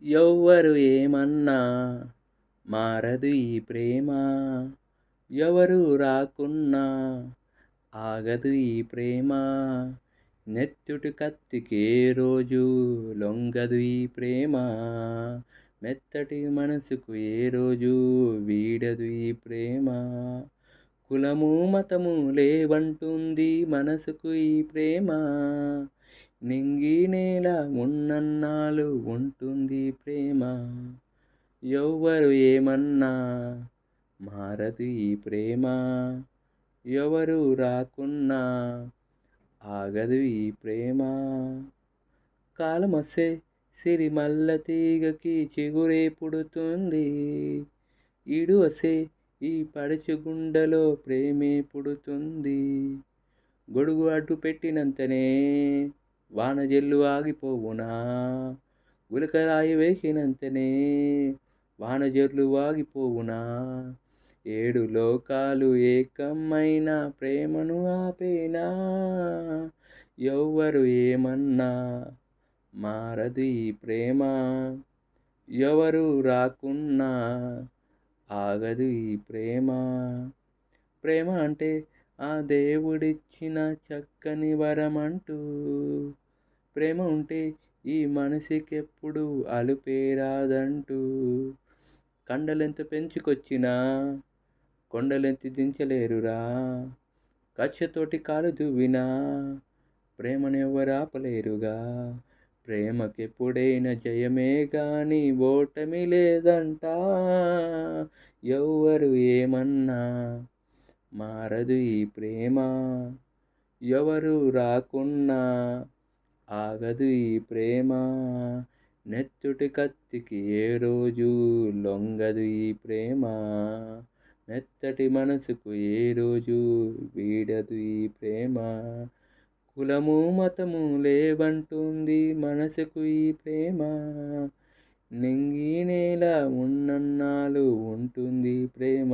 ఎవ్వరు ఏమన్నా మారదు ఈ ప్రేమ. ఎవరు రాకున్నా ఆగదు ఈ ప్రేమ. నెత్తుటి కత్తికి ఏ రోజు లొంగదు ఈ ప్రేమ. మెత్తటి మనసుకు ఏ రోజు వీడదు ఈ ప్రేమ. కులము మతము లేవంటుంది మనసుకు ఈ ప్రేమ. నింగి నేల ఉన్నన్నాళ్ళు ఉంటుంది ప్రేమ. ఎవ్వరు ఏమన్నా మారదు ఈ ప్రేమ. ఎవరు రాకున్నా ఆగదు ఈ ప్రేమ. కాలమొస్తే సిరిమల్ల తీగకి చిగురే పుడుతుంది. ఈడు వస్తే ఈ పడుచు గుండెలో ప్రేమే పుడుతుంది. గొడుగు అడ్డు పెట్టినంతనే వాన జల్లు ఆగిపోవునా. గులకరాయి వేసినంతనే వాన జల్లు ఆగిపోవునా. ఏడు లోకాలు ఏకమైన ప్రేమను ఆపేనా. ఎవ్వరు ఏమన్నా మారదు ఈ ప్రేమ. ఎవరు రాకున్నా ఆగదు ఈ ప్రేమ. ప్రేమ అంటే ఆ దేవుడిచ్చిన చక్కని వరమంటూ. ప్రేమ ఉంటే ఈ మనసుకెప్పుడు అలుపేరాదంటూ. కండలెంత పెంచుకొచ్చినా కొండలెంత దించలేరురా. కక్షతోటి కాలు దువ్వినా ప్రేమనెవ్వరు ఆపలేరుగా. ప్రేమకెప్పుడైనా జయమే గాని ఓటమి లేదంట. ఎవ్వరు ఏమన్నా మారదు ఈ ప్రేమ. ఎవరు రాకున్నా ఆగదు ఈ ప్రేమ. నెత్తుటి కత్తికి ఏ రోజు లొంగదు ఈ ప్రేమ. మెత్తటి మనసుకు ఏ రోజు వీడదు ఈ ప్రేమ. కులము మతము లేవంటుంది మనసుకు ఈ ప్రేమ. నింగి నేల ఉన్నన్నాళ్ళు ఉంటుంది ప్రేమ.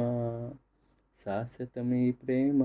శాశ్వతం ఈ ప్రేమ.